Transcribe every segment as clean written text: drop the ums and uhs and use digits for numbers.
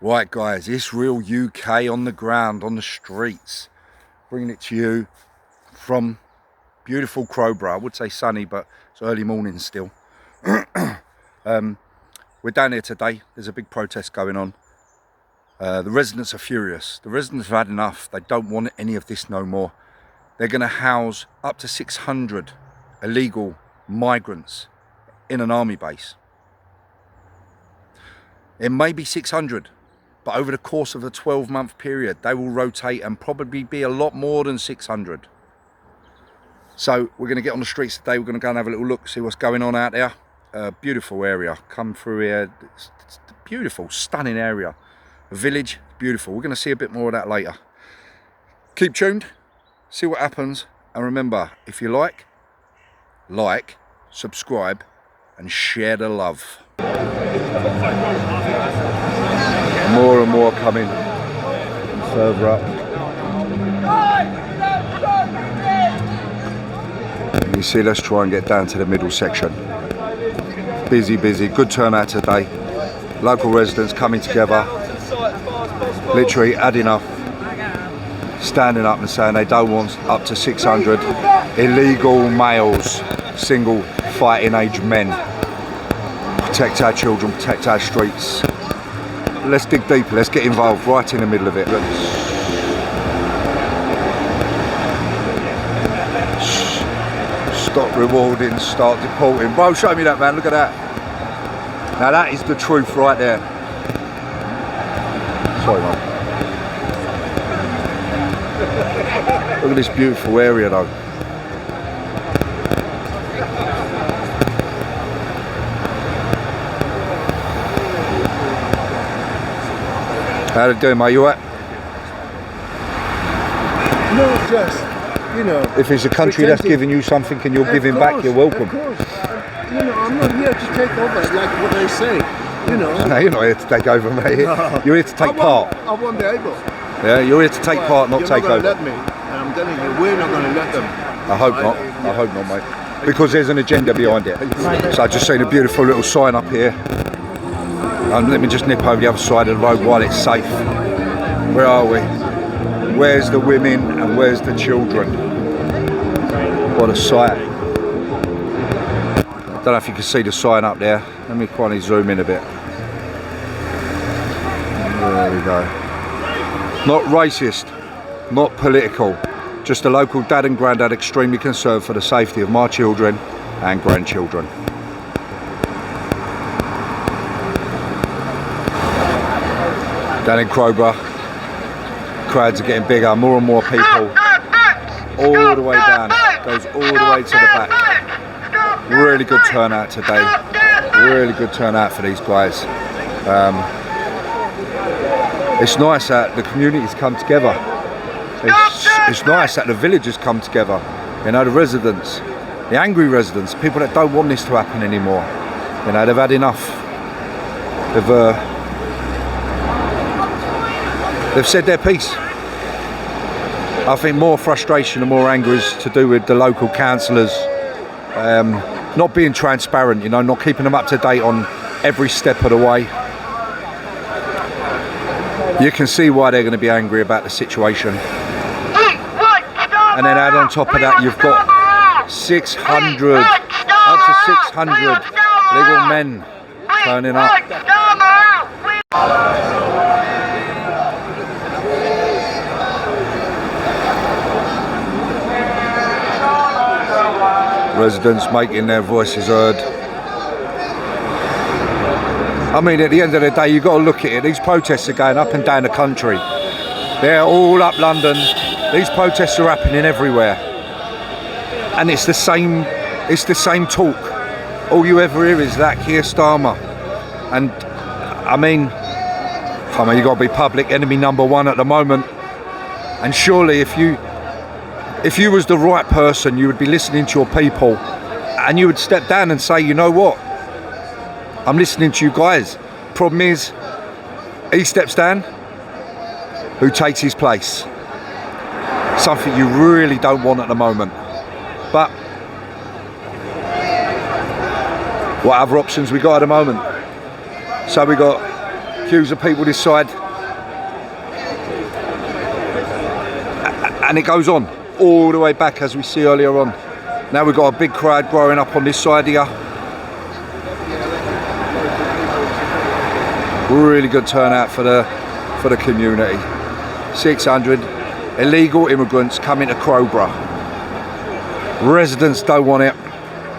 Right guys, it's real UK on the ground, on the streets. Bringing it to you from beautiful Crowborough. I would say sunny, but it's early morning still. We're down here today. There's a big protest going on. The residents are furious. The residents have had enough. They don't want any of this no more. They're going to house up to 600 illegal migrants in an army base. It may be 600. But over the course of a 12-month period, they will rotate and probably be a lot more than 600. So we're going to get on the streets today. We're going to go and have a little look, see what's going on out there. Beautiful area. Come through here. It's beautiful, stunning area. A village, beautiful. We're going to see a bit more of that later. Keep tuned. See what happens. And remember, if you like, subscribe, and share the love. More and more coming further up. You see, let's try and get down to the middle section. Busy, good turnout today. Local residents coming together, literally adding up, standing up and saying they don't want up to 600 illegal males, single fighting age men. Protect our children, protect our streets. Let's dig deeper, let's get involved right in the middle of it. Stop rewarding, start deporting. Bro, show me that, man, look at that. Now that is the truth right there. Sorry, man. Look at this beautiful area though. How you doing, mate? You alright? No, just, you know. If it's a country that's giving you something and you're giving back, you're welcome. Of course. You know, I'm not here to take over, like what they say. You know. No, you're not here to take over, mate. No. You're here to take part. I won't be able. Yeah, you're here to take part, not take over. You're not going to let me. And I'm telling you, we're not going to let them. I hope not. I hope not, mate. Because there's an agenda behind it. So I just seen a beautiful little sign up here. Let me just nip over the other side of the road while it's safe. Where are we? Where's the women and where's the children? What a sight. Don't know if you can see the sign up there. Let me finally zoom in a bit. There we go. Not racist, not political. Just a local dad and granddad extremely concerned for the safety of my children and grandchildren. Down in Crowborough, crowds are getting bigger, more and more people, all the way down, goes all the way to the back. Really good turnout today, really good turnout for these guys. It's nice that the communities come together, it's nice that the villagers come together, you know, the residents, the angry residents, people that don't want this to happen anymore. You know, they've had enough. They've said their piece. I think more frustration and more anger is to do with the local councillors not being transparent, you know, not keeping them up to date on every step of the way. You can see why they're going to be angry about the situation. And then add on top of that, you've got 600, up to 600 legal men turning up. Residents making their voices heard. I mean, at the end of the day, you've got to look at it. These protests are going up and down the country. They're all up London. These protests are happening everywhere. And it's the same talk. All you ever hear is that Keir Starmer. And I mean, you've got to be public enemy number one at the moment. And surely if you was the right person, you would be listening to your people and you would step down and say, you know what, I'm listening to you guys. Problem is, he steps down, who takes his place? Something you really don't want at the moment. But what other options we got at the moment? So we got queues of people this side. And it goes on all the way back, as we see earlier on. Now we've got a big crowd growing up on this side here. Really good turnout for the community. 600 illegal immigrants coming to Crowborough. Residents don't want it.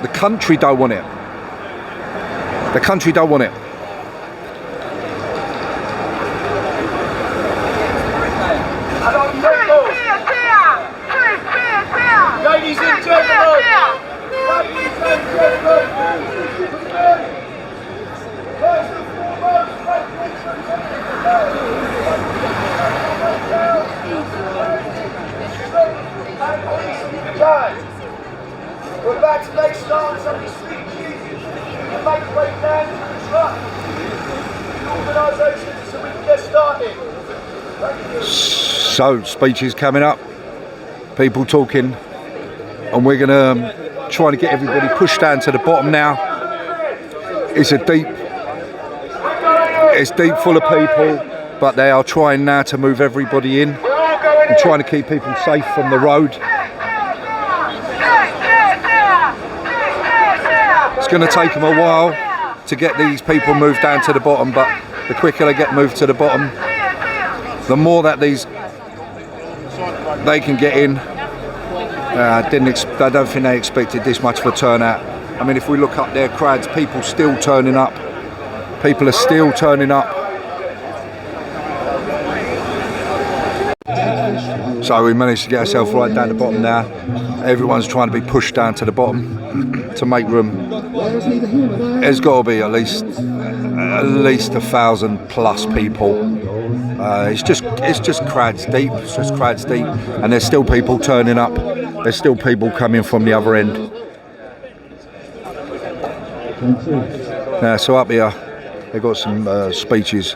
The country don't want it. The country don't want it. Ladies and gentlemen, first and foremost, we're about to make start on some of these speeches and make way down to the truck. The organisation, so we can get started. So, speeches coming up, people talking, and we're gonna try to get everybody pushed down to the bottom now. It's deep full of people, but they are trying now to move everybody in and trying to keep people safe from the road. It's going to take them a while to get these people moved down to the bottom, but the quicker they get moved to the bottom, the more that they can get in. I don't think they expected this much of a turnout. I mean, if we look up there, crowds, people still turning up. People are still turning up. So we managed to get ourselves right down the bottom now. Everyone's trying to be pushed down to the bottom to make room. There's got to be at least 1,000 plus people. It's just crowds deep. It's just crowds deep, and there's still people turning up. There's still people coming from the other end. So up here, they've got some speeches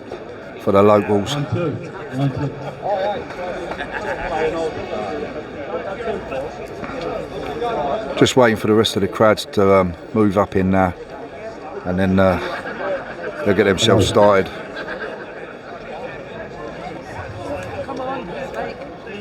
for the locals. Just waiting for the rest of the crowds to move up in now, and then they'll get themselves started.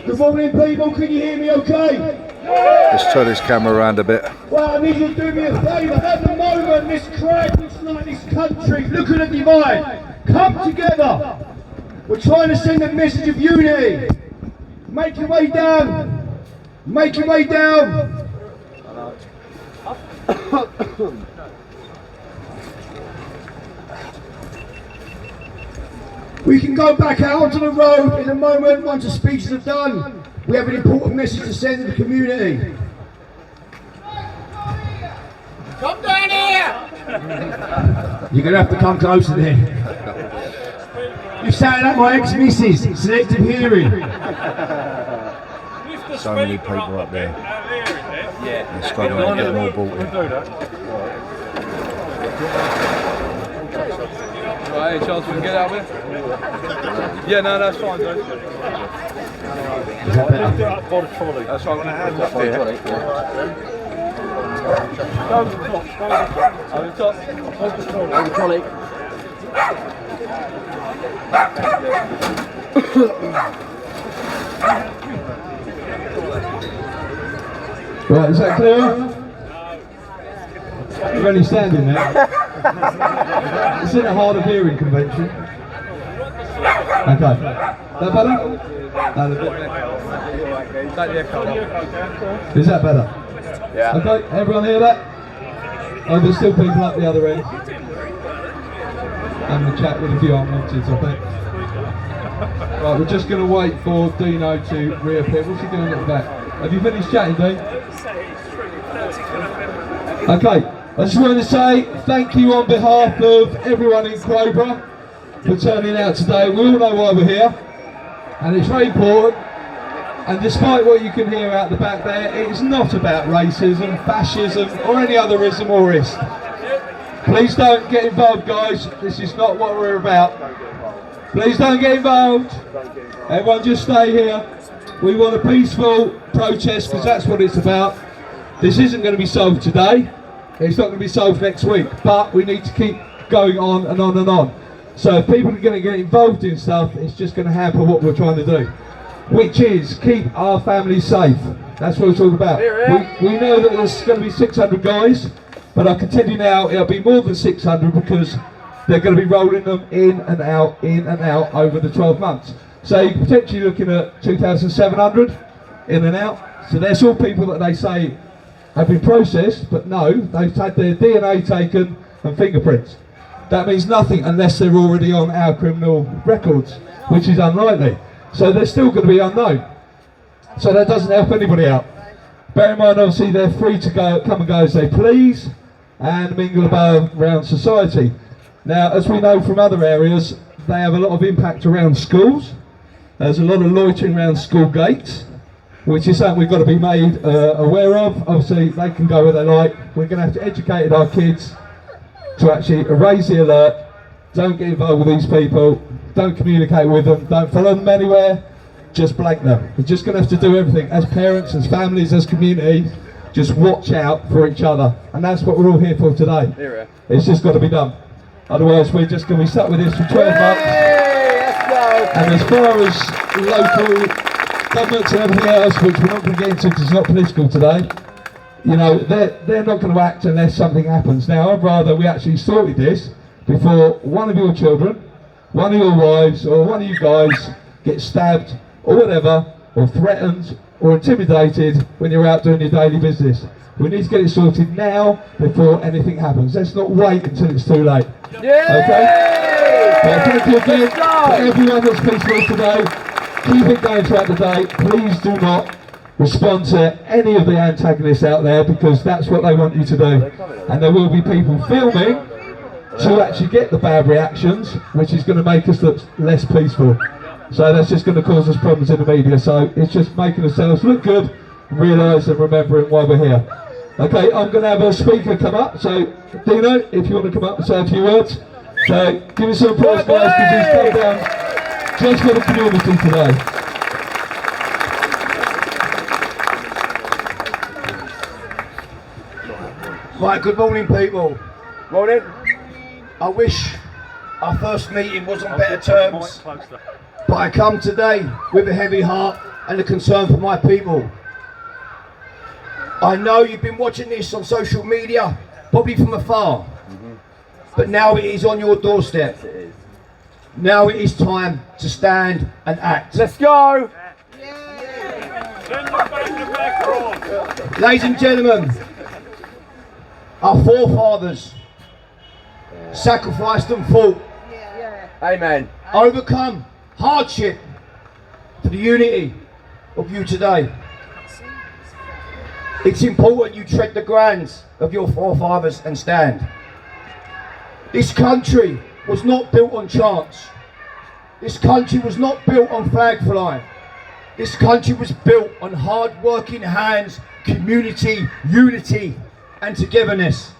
Good morning, people. Can you hear me okay? Let's turn this camera around a bit. Well, I need you to do me a favour. At the moment, this crowd looks like this country. Look at the divide. Come together. We're trying to send a message of unity. Make your way down. Make your way down. We can go back out onto the road in a moment once the speeches are done. We have an important message to send to the community. Come down here! You're going to have to come closer then. You've sounded like my ex-missus, selective hearing. So many people up there. They're struggling to get them all brought in. Right, any chance we can get out of it? Yeah, no, that's fine, dude. Is that better? That's right, when I had that there. Go to the top, over the top. Over the trolley. Right, is that clear? You're only standing there. It's in a hard of hearing convention. Okay. That better? No, is that better? Yeah. Okay, everyone hear that? Oh, there's still people up the other end. I'm going to chat with a few unwanted, I think. Right, we're just going to wait for Dino to reappear. What's he doing at the back? Have you finished chatting, Dean? Okay, I just wanted to say thank you on behalf of everyone in Crowborough for turning out today. We all know why we're here, and it's very important. And despite what you can hear out the back there, it is not about racism, fascism, or any other ism or ist. Please don't get involved, guys. This is not what we're about. Please don't get involved. Everyone just stay here. We want a peaceful protest because that's what it's about. This isn't going to be solved today. It's not going to be solved next week. But we need to keep going on and on and on. So if people are going to get involved in stuff, it's just going to hamper what we're trying to do, which is keep our families safe. That's what it's all about. We know that there's going to be 600 guys, but I can tell you now it'll be more than 600 because they're going to be rolling them in and out over the 12 months. So you're potentially looking at 2,700 in and out. So that's all people that they say have been processed, but no, they've had their DNA taken and fingerprints. That means nothing unless they're already on our criminal records, which is unlikely. So they're still going to be unknown. So that doesn't help anybody out. Bear in mind, obviously, they're free to go, come and go as they please and mingle about around society. Now, as we know from other areas, they have a lot of impact around schools. There's a lot of loitering around school gates, which is something we've got to be made aware of. Obviously, they can go where they like. We're going to have to educate our kids to actually raise the alert. Don't get involved with these people. Don't communicate with them. Don't follow them anywhere. Just blank them. We're just going to have to do everything as parents, as families, as community. Just watch out for each other. And that's what we're all here for today. It's just got to be done. Otherwise, we're just going to be stuck with this for 12 months. And as far as local governments and everything else, which we're not going to get into because it's not political today, you know, they're not going to act unless something happens. Now, I'd rather we actually sorted this before one of your children, one of your wives, or one of you guys gets stabbed, or whatever, or threatened, or intimidated when you're out doing your daily business. We need to get it sorted now before anything happens. Let's not wait until it's too late. Okay? Well, thank you again for everyone that's peaceful today. Keep it going throughout the day. Please do not respond to any of the antagonists out there because that's what they want you to do. And there will be people filming to actually get the bad reactions, which is going to make us look less peaceful. So that's just going to cause us problems in the media. So it's just making ourselves look good, realise and remembering why we're here. Okay, I'm going to have a speaker come up. So Dino, if you want to come up and say a few words. So give me some applause, guys, because he's come down just for the community today. Right, good morning, people. Morning. I wish our first meeting was on better terms, but I come today with a heavy heart and a concern for my people. I know you've been watching this on social media, probably from afar, but now it is on your doorstep. Now it is time to stand and act. Let's go! Ladies and gentlemen, our forefathers sacrificed and fought. Amen. Overcome hardship for the unity of you today. It's important you tread the grounds of your forefathers and stand. This country was not built on chance. This country was not built on flag flying. This country was built on hard working hands, community, unity and togetherness.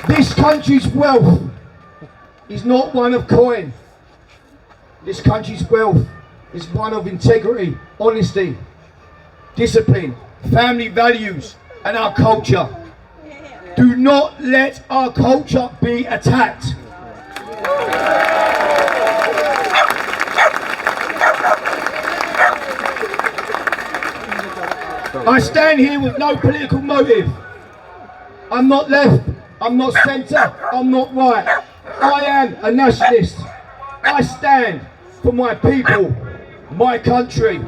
This country's wealth is not one of coin. This country's wealth is one of integrity, honesty, discipline, family values and our culture. Do not let our culture be attacked. I stand here with no political motive. I'm not left, I'm not centre, I'm not right. I am a nationalist. I stand for my people, my country.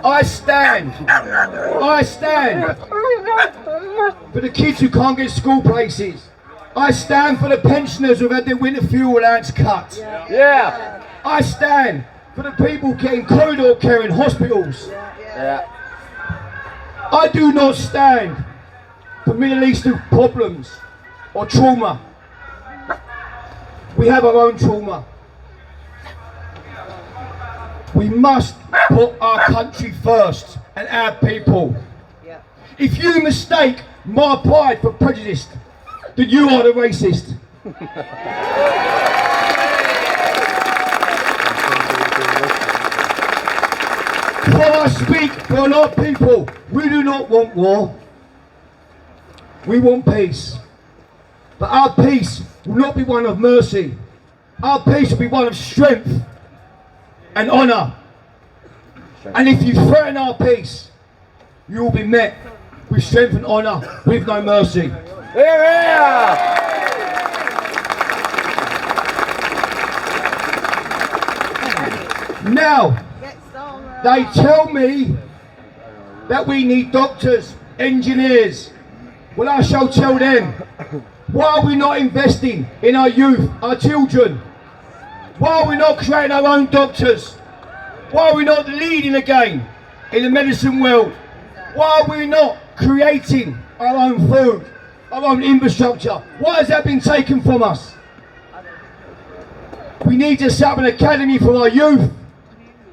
I stand for the kids who can't get school places. I stand for the pensioners who've had their winter fuel allowance cut. Yeah. I stand for the people getting corridor care in hospitals. Yeah. I do not stand for Middle Eastern problems or trauma. We have our own trauma. We must put our country first and our people. If you mistake my pride for prejudice, then you are the racist. For I speak For a lot of people, we do not want war. We want peace. But our peace will not be one of mercy. Our peace will be one of strength and honour. And if you threaten our peace, you will be met with strength and honour, with no mercy. Now, they tell me that we need doctors, engineers. Well, I shall tell them, why are we not investing in our youth, our children? Why are we not creating our own doctors? Why are we not leading again in the medicine world? Why are we not creating our own food, our own infrastructure? Why has that been taken from us? We need to set up an academy for our youth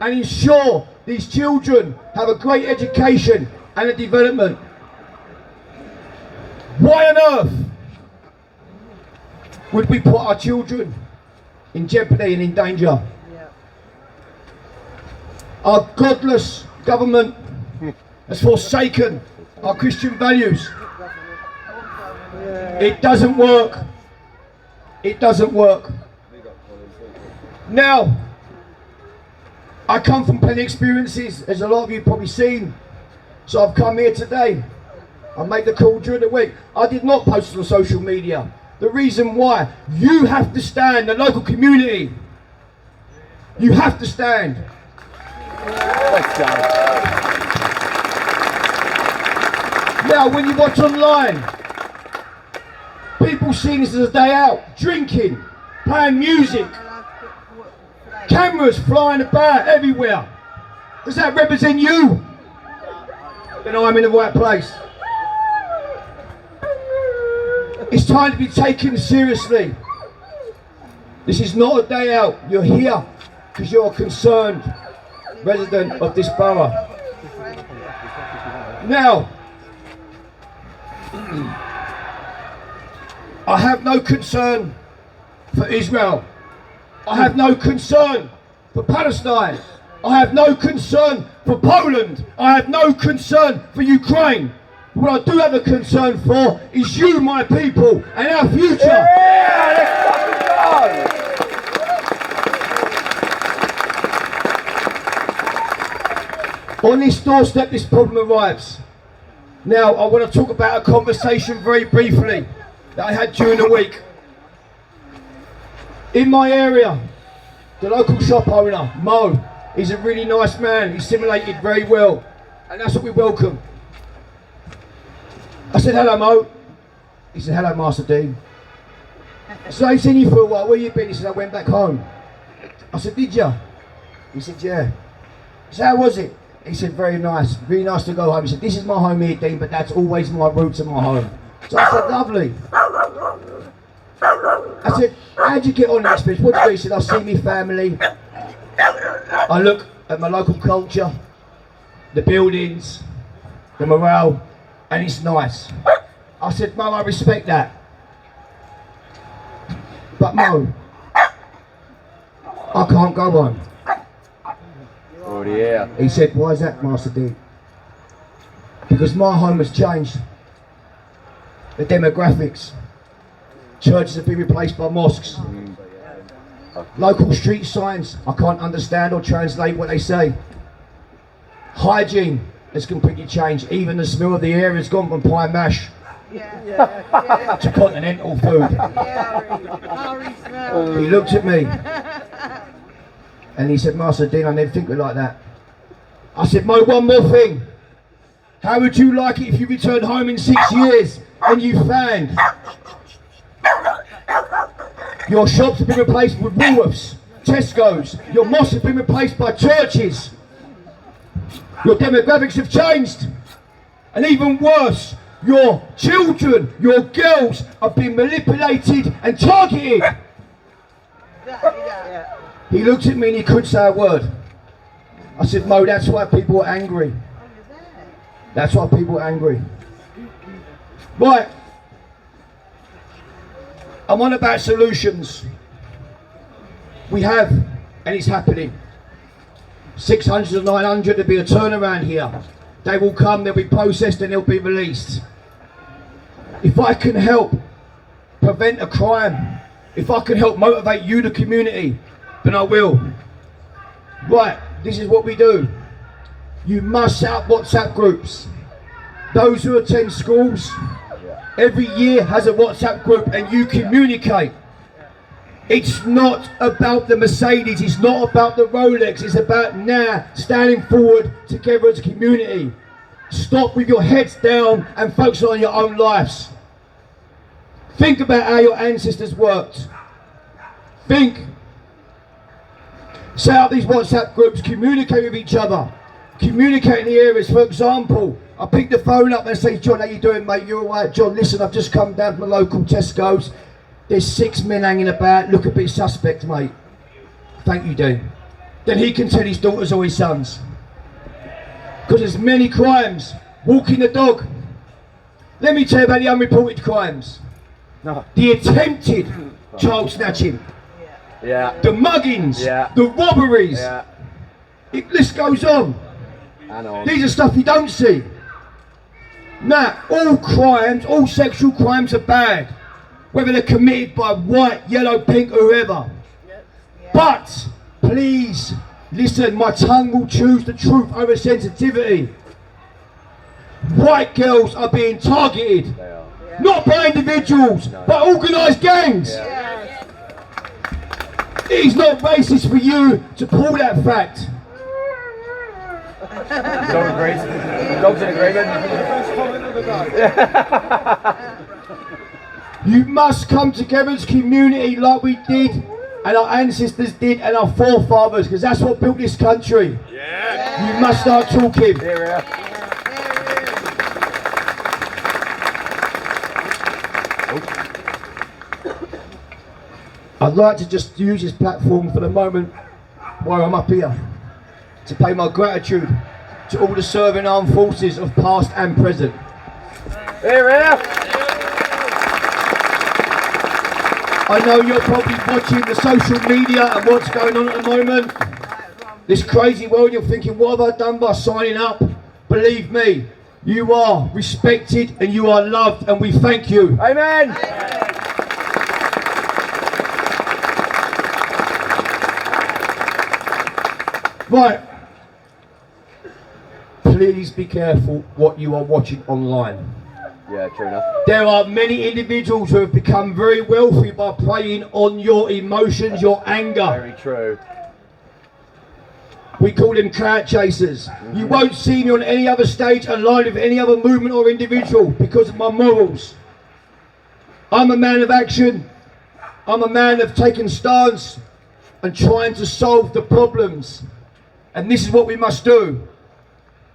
and ensure these children have a great education and a development. Why on earth would we put our children in jeopardy and in danger? Our godless government has forsaken our Christian values. It doesn't work. It doesn't work. Now, I come from plenty experiences, as a lot of you have probably seen. So I've come here today. I made the call during the week. I did not post on social media. The reason why, you have to stand, the local community. You have to stand. Now, when you watch online, people see this as a day out, drinking, playing music, cameras flying about everywhere. Does that represent you? Then I'm in the right place. It's time to be taken seriously. This is not a day out. You're here because you're a concerned resident of this borough. Now, I have no concern for Israel. I have no concern for Palestine. I have no concern for Poland. I have no concern for Ukraine. What I do have a concern for is you, my people, and our future. On this doorstep, this problem arrives. Now, I want to talk about a conversation very briefly that I had during the week. In my area, the local shop owner, Mo, is a really nice man. He's assimilated very well, and that's what we welcome. I said, hello, Mo. He said, hello, Master Dean. So I've seen you for a while. Where you been? He said, I went back home. I said, did you? He said, yeah. I said, how was it? He said, very nice. Really nice to go home. He said, this is my home here, Dean, but that's always my roots and my home. So I said, lovely. I said, how'd you get on in this business? What did you do? He said, I see me family. I look at my local culture, the buildings, the morale, and it's nice. I said, Mo, I respect that. But Mo, I can't go on. Oh yeah. He said, why is that, Master D? Because my home has changed. The demographics. Churches have been replaced by mosques. Local street signs, I can't understand or translate what they say. Hygiene has completely changed. Even the smell of the air has gone from pie mash to continental food. He looked at me and he said, Master Dean, I never think of it like that. I said, Mo, one more thing. How would you like it if you returned home in 6 years and you found your shops have been replaced with Woolworths, Tesco's, your mosques have been replaced by churches, your demographics have changed, and even worse, your children, your girls have been manipulated and targeted. He looked at me and he couldn't say a word. I said, Mo, that's why people are angry. That's why people are angry. Right. I'm on about solutions. We have, and it's happening. 600 or 900, there'll be a turnaround here. They will come, they'll be processed and they'll be released. If I can help prevent a crime, if I can help motivate you, the community, then I will. Right, this is what we do. You must set up WhatsApp groups. Those who attend schools, every year has a WhatsApp group and you communicate. It's not about the Mercedes, it's not about the Rolex, it's about now standing forward together as a community. Stop with your heads down and focus on your own lives. Think about how your ancestors worked. Think. Set up these WhatsApp groups, communicate with each other. Communicate in the areas. For example, I pick the phone up and say, John, how you doing, mate? You alright? John, listen, I've just come down from the local Tesco's. There's 6 men hanging about, look a bit suspect, mate. Thank you, Dean. Then he can tell his daughters or his sons. Because there's many crimes. Walking the dog. Let me tell you about the unreported crimes. No. The attempted child snatching. Yeah. The muggings. Yeah. The robberies. Yeah. The list goes on. And on. These are stuff you don't see. Now, all crimes, all sexual crimes are bad. Whether they're committed by white, yellow, pink, whoever. But, please, listen, my tongue will choose the truth over sensitivity. White girls are being targeted. They are. Not by individuals, by organised gangs. Yeah. It is not racist for you to pull that fact. Dog agrees. Dog's in agreement. You must come together as a community like we did and our ancestors did and our forefathers, because that's what built this country. Yeah. You must start talking. Here we are. I'd like to just use this platform for the moment while I'm up here to pay my gratitude to all the serving armed forces of past and present. Here we are. I know you're probably watching the social media and what's going on at the moment. This crazy world, you're thinking, what have I done by signing up? Believe me, you are respected and you are loved, and we thank you. Amen. Right. Please be careful what you are watching online. Yeah, true enough. There are many individuals who have become very wealthy by preying on your emotions, your anger. Very true. We call them crowd chasers. You won't see me on any other stage aligned with any other movement or individual because of my morals. I'm a man of action. I'm a man of taking stance and trying to solve the problems. And this is what we must do.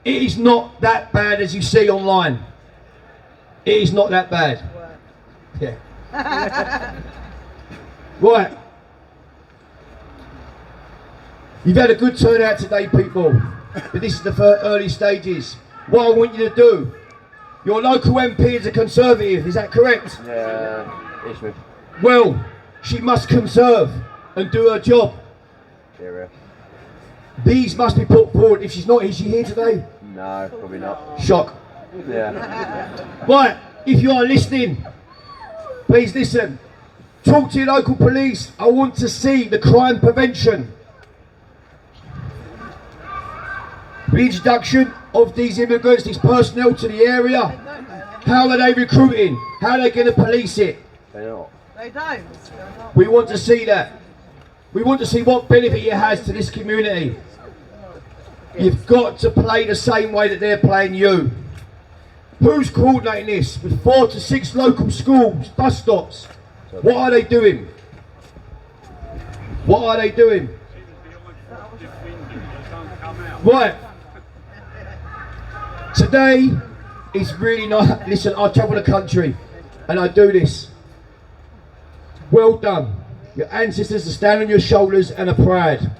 It is not that bad as you see online. It is not that bad. Yeah. Right. You've had a good turnout today, people. But this is the early stages. What I want you to do. Your local MP is a Conservative, is that correct? Yeah, Ishmael. Well, she must conserve and do her job. Here we are. These must be put forward. If she's not, is she here today? No, probably not. Shock. Yeah. Right, if you are listening, please listen. Talk to your local police. I want to see the crime prevention. Reintroduction of these immigrants, these personnel to the area. How are they recruiting? How are they going to police it? They're not. They don't. We want to see that. We want to see what benefit it has to this community. You've got to play the same way that they're playing you. Who's coordinating this? With 4 to 6 local schools, bus stops. What are they doing? What are they doing? Right. Today is really not. Listen, I travel the country and I do this. Well done. Your ancestors are standing on your shoulders and are proud.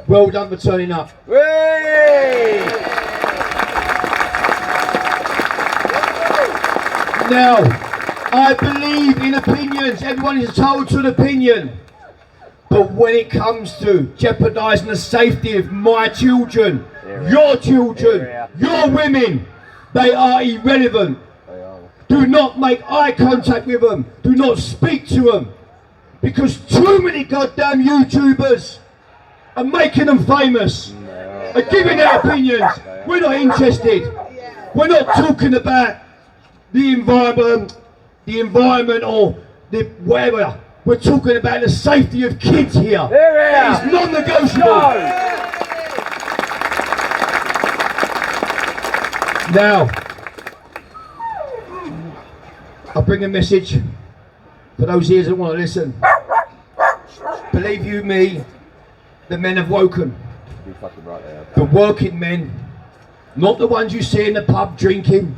Well done for turning up. Whee! Now, I believe in opinions. Everyone is entitled to an opinion. But when it comes to jeopardising the safety of my children, your children, your women, they are irrelevant. Do not make eye contact with them. Do not speak to them. Because too many goddamn YouTubers are making them famous, are giving their opinions. We're not interested. We're not talking about the environment or the whatever. We're talking about the safety of kids here. It's non-negotiable. Now, I'll bring a message for those ears that want to listen. Believe you me, the men have woken. The working men, not the ones you see in the pub drinking.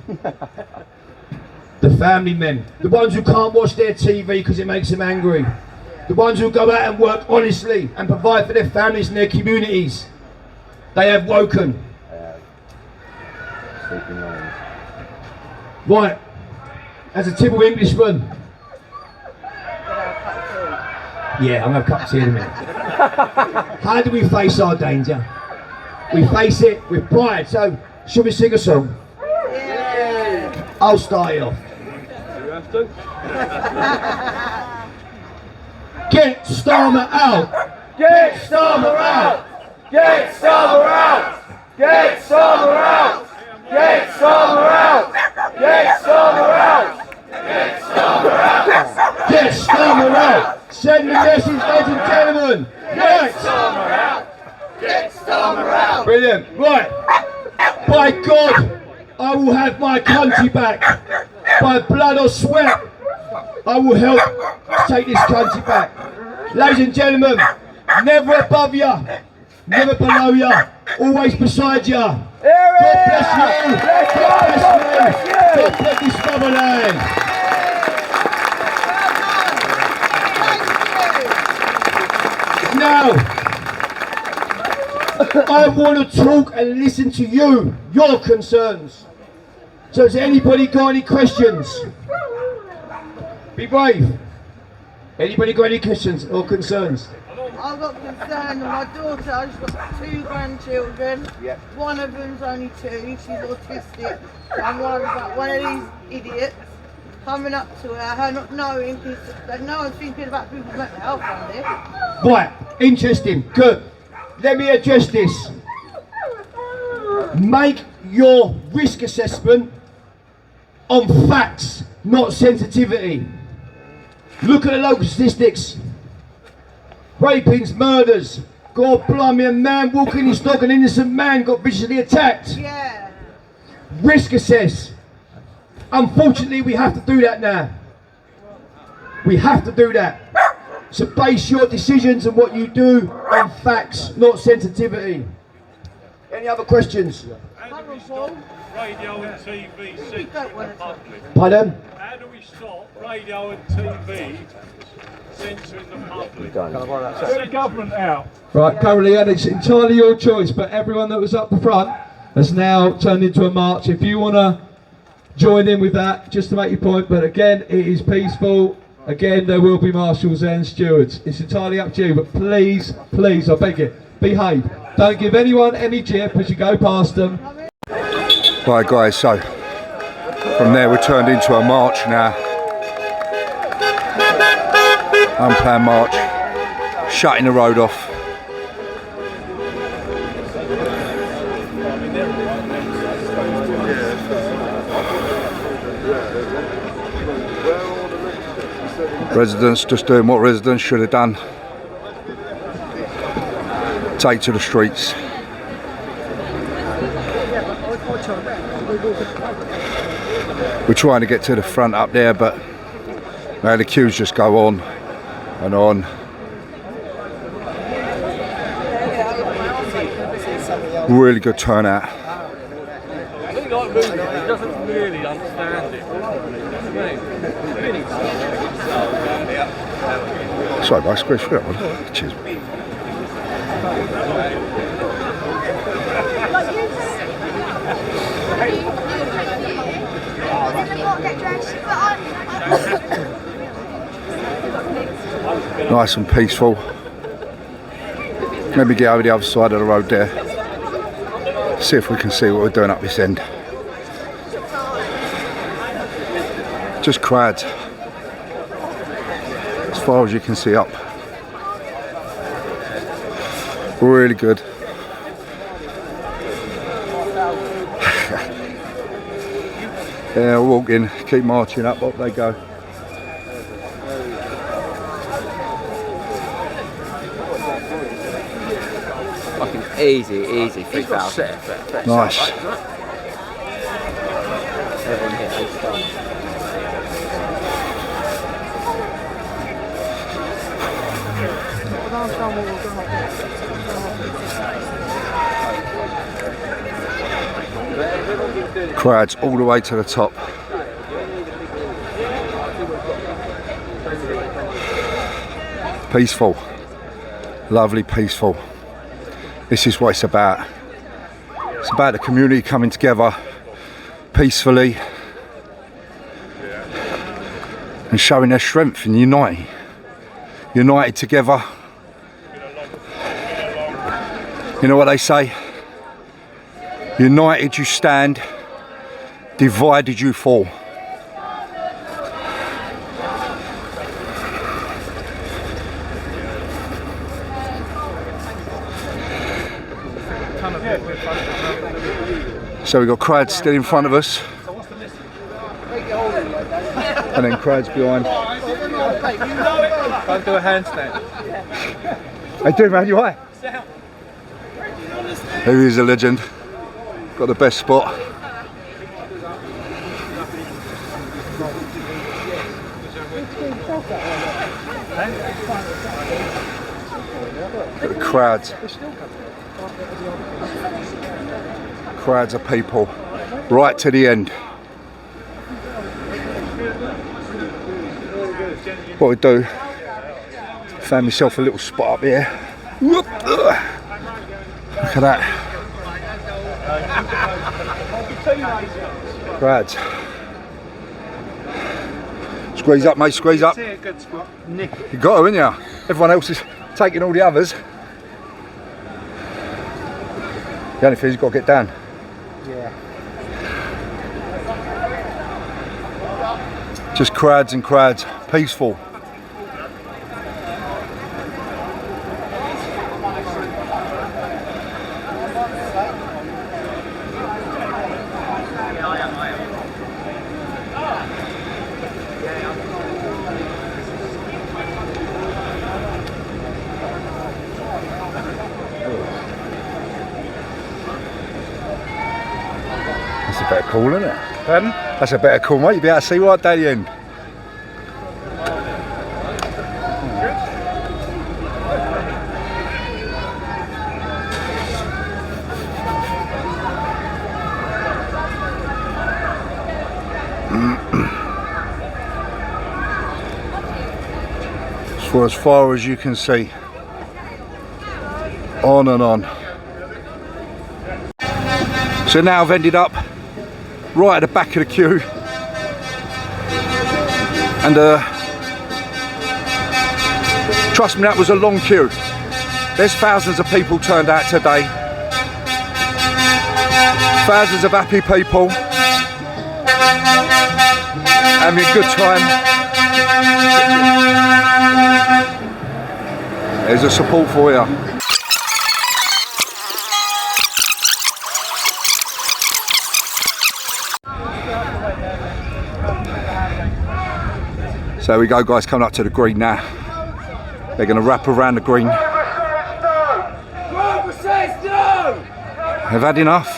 The family men, the ones who can't watch their TV because it makes them angry. The ones who go out and work honestly and provide for their families and their communities. They have woken. Right, as a typical Englishman. Yeah, I'm going to have a cup of tea in a minute. How do we face our danger? We face it with pride. So, should we sing a song? Yeah. I'll start it off. You have to. Get Starmer out! Get Starmer out! Get Starmer out! Get Starmer out! Get Starmer out! Get Starmer out! Get Starmer out! Get Starmer out! Send the message, ladies and gentlemen! Right! Starmer out! Get Starmer out! Brilliant! Right! By God, I will have my country back! By blood or sweat, I will help take this country back. Ladies and gentlemen, never above you, never below you, always beside you. God bless you! God bless me! God bless this motherland! Now, I want to talk and listen to you, your concerns. So has anybody got any questions? Be brave. Anybody got any questions or concerns? I've got concern with my daughter. She's got 2 grandchildren. Yep. One of them's only 2. She's autistic. I'm worried about one of these idiots coming up to her not knowing, because no one's thinking about people's mental health on this. Right, interesting, good. Let me address this. Make your risk assessment on facts, not sensitivity. Look at the local statistics. Rapings, murders. God blimey, a man walking his dog, an innocent man got viciously attacked. Yeah. Risk assess. Unfortunately, we have to do that now. We have to do that. So base your decisions and what you do on facts, not sensitivity. Any other questions? How do we stop radio and TV censoring the public? Pardon? How do we stop radio and TV censoring the public? Get the government out. Right, currently, and it's entirely your choice, but everyone that was up the front has now turned into a march. If you want to join in with that, just to make your point, but again, it is peaceful. Again, there will be marshals and stewards. It's entirely up to you, but please, please, I beg you, behave. Don't give anyone any jip as you go past them. Right guys, so from there we're turned into a march now. Unplanned march, shutting the road off. Residents just doing what residents should have done. Take to the streets. We're trying to get to the front up there, but the queues just go on and on. Really good turnout. I think like Rudy, he doesn't really understand it. Sorry, boy, squeeze through that one. Cheers. Nice and peaceful. Let me get over the other side of the road there. See if we can see what we're doing up this end. Just crowds. As far as you can see up. Really good. Yeah, walk in, keep marching up they go. Fucking easy, 3,000. Nice. Everyone here, Crowds all the way to the top. Peaceful. Lovely, peaceful. This is what it's about. It's about the community coming together peacefully and showing their strength and united together. You know what they say? United you stand, divided you fall. So we've got crowds still in front of us, and then crowds behind. Don't do a handstand. Hey, do man, you alright? Who is a legend? Got the best spot. Got the crowds. Crowds of people, right to the end. What we do, found myself a little spot up here. Whoop, look at that. Crowds. Squeeze up, mate, squeeze up. You got to, haven't you? Everyone else is taking all the others. The only thing is you've got to get down. Yeah. Just crowds and crowds, peaceful. That's a better call, isn't it? Pardon? That's a better call, mate. You'll be able to see right down the end. For as far as you can see, on and on. So now I've ended up right at the back of the queue, and trust me, that was a long queue. There's thousands of people turned out today, thousands of happy people having a good time. There's a support for you. So there we go, guys, coming up to the green now. They're going to wrap around the green. They've had enough.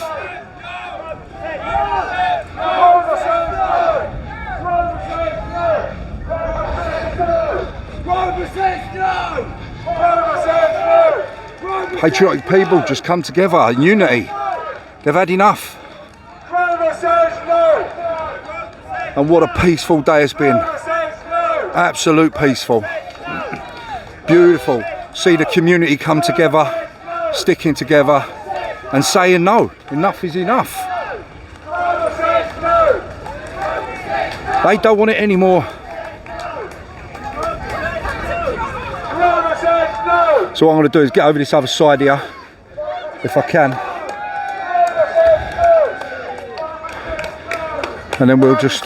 Patriotic people just come together in unity. They've had enough. And what a peaceful day it's been. Absolute peaceful. Beautiful. See the community come together, sticking together and saying no, enough is enough. They don't want it anymore. So what I'm going to do is get over this other side here, if I can. And then we'll just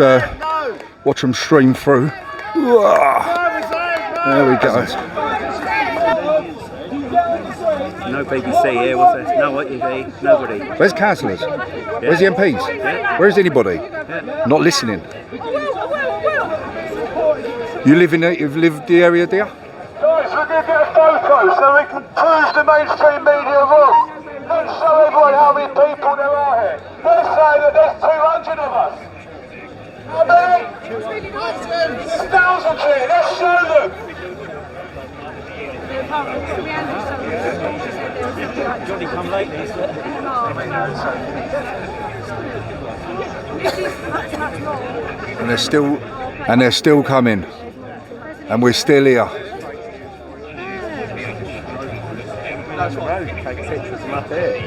watch them stream through. There we go. No BBC here, was there? No ITV, nobody. Where's councillors? Where's the MPs? Where's anybody? Not listening. You live in you've lived the area, dear? Guys, we're going to get a photo so we can prove the mainstream media wrong. Let's show everyone how many people there are here. They're saying that there's 200 of us. How many? 1,000 here, let's show them. Johnny come late, And they're still coming. And we're still here. That's road, take pictures from up here.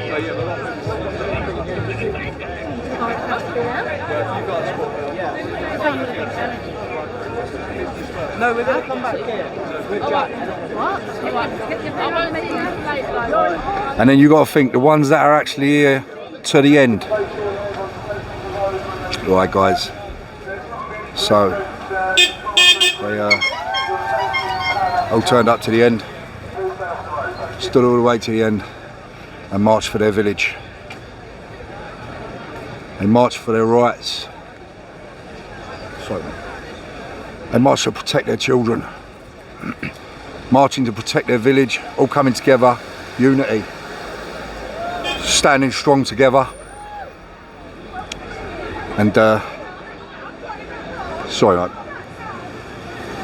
No, we're going to come back here. And then you got to think the ones that are actually here to the end. Right, guys. So they all turned up to the end, stood all the way to the end, and marched for their village. They marched for their rights. Sorry, mate. They marched to protect their children. Marching to protect their village, all coming together, unity, standing strong together, and sorry mate,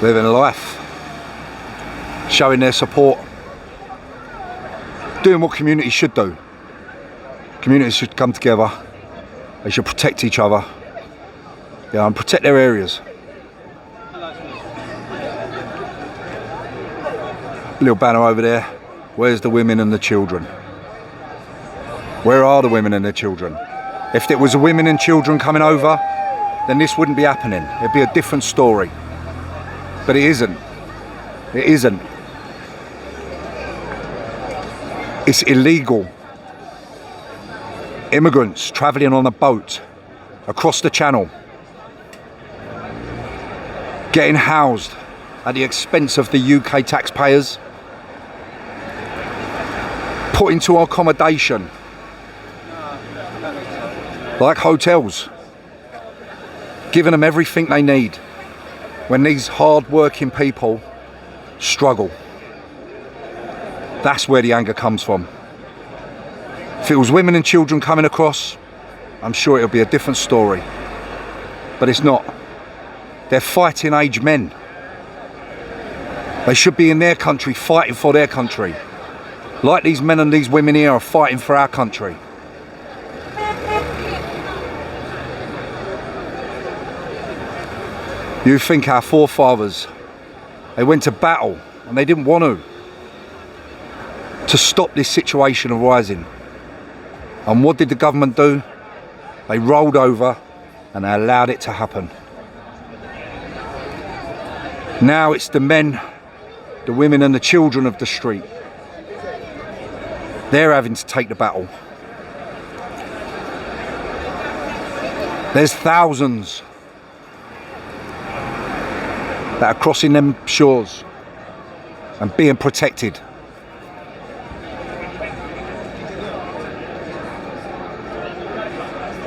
living a life, showing their support, doing what communities should do. Communities should come together, they should protect each other, yeah, and protect their areas. Little banner over there. Where's the women and the children? Where are the women and the children? If it was the women and children coming over, then this wouldn't be happening. It'd be a different story. But it isn't. It isn't. It's illegal. Immigrants travelling on a boat across the channel, getting housed at the expense of the UK taxpayers, put into accommodation like hotels, giving them everything they need when these hard-working people struggle. That's where the anger comes from. If it was women and children coming across, I'm sure it'll be a different story. But it's not. They're fighting age men. They should be in their country fighting for their country. Like these men and these women here are fighting for our country. You think our forefathers, they went to battle and they didn't want to stop this situation arising. And what did the government do? They rolled over and they allowed it to happen. Now it's the men, the women and the children of the street. They're having to take the battle. There's thousands that are crossing them shores and being protected.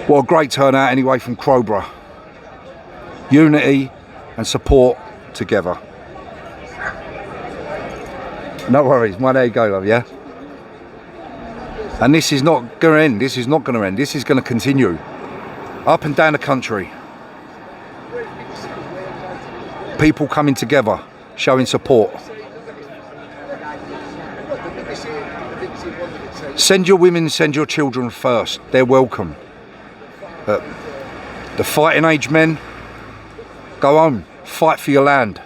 What a great turnout anyway from Crowborough. Unity and support together. No worries, there you go, love, yeah? And this is not going to end, this is not going to end, this is going to continue. Up and down the country. People coming together, showing support. Send your women, send your children first, they're welcome. But the fighting age men, go home, fight for your land.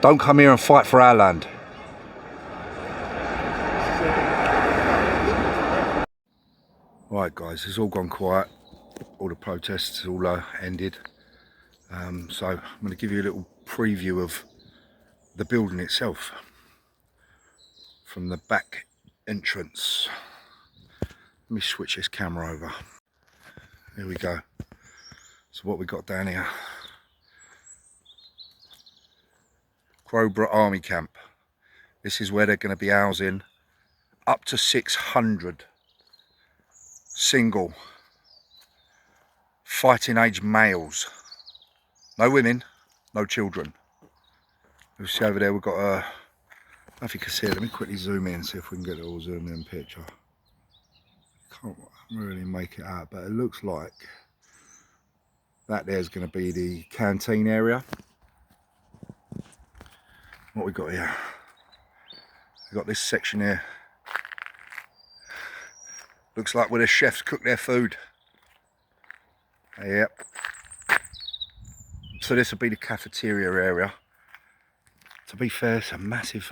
Don't come here and fight for our land. Right guys, it's all gone quiet. All the protests all ended. So I'm going to give you a little preview of the building itself. from the back entrance. Let me switch this camera over. Here we go. So what we got down here. Crowborough Army Camp. This is where they're going to be housing up to 600 single fighting age males. No women, no children. You'll see over there we've got a, I don't know if you can see it, let me quickly zoom in and see if we can get it all zoomed in picture. Can't really make it out, but it looks like that there's going to be the canteen area. What we got here? We've got this section here. Looks like where the chefs cook their food. Yep. So this will be the cafeteria area. To be fair, it's a massive,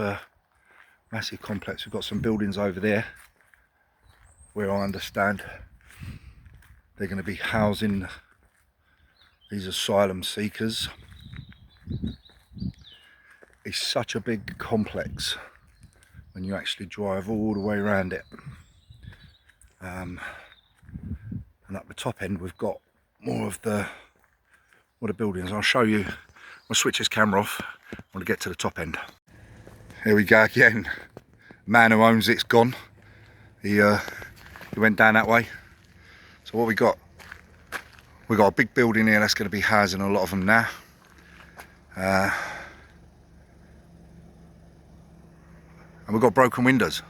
massive complex. We've got some buildings over there where I understand they're going to be housing these asylum seekers. It's such a big complex when you actually drive all the way around it. And at the top end we've got more of the buildings. I'll show you. I'll switch this camera off when I get to the top end. Here we go again. Man who owns it's gone. He went down that way. So what we got? We got a big building here that's going to be housing a lot of them now. And we've got broken windows.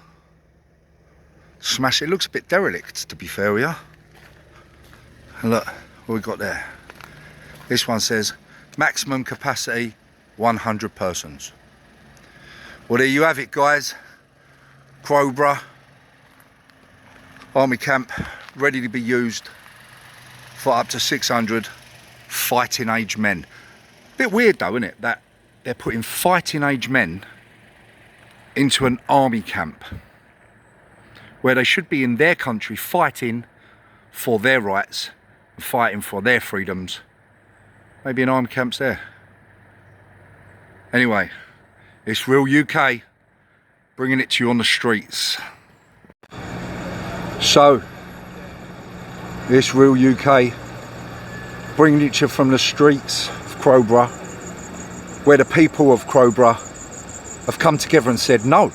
Smash it. It looks a bit derelict, to be fair with you. And look what we got there. This one says maximum capacity 100 persons. Well, there you have it, guys. Crowborough Army Camp ready to be used for up to 600 fighting age men. Bit weird though, isn't it, that they're putting fighting age men into an army camp where they should be in their country fighting for their rights and fighting for their freedoms. Maybe an army camp's there. Anyway, it's Real UK bringing it to you on the streets. So, it's Real UK bringing it to you from the streets of Crowborough, where the people of Crowborough have come together and said no.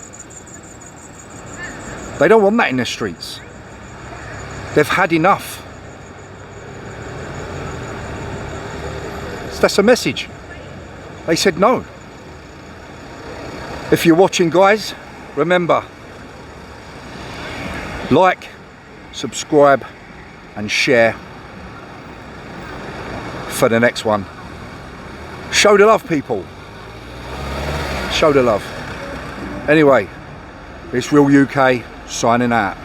They don't want that in their streets. They've had enough. So that's a message. They said no. If you're watching, guys, remember, like, subscribe and share for the next one. Show the love, people. Show the love. Anyway, it's Real UK signing out.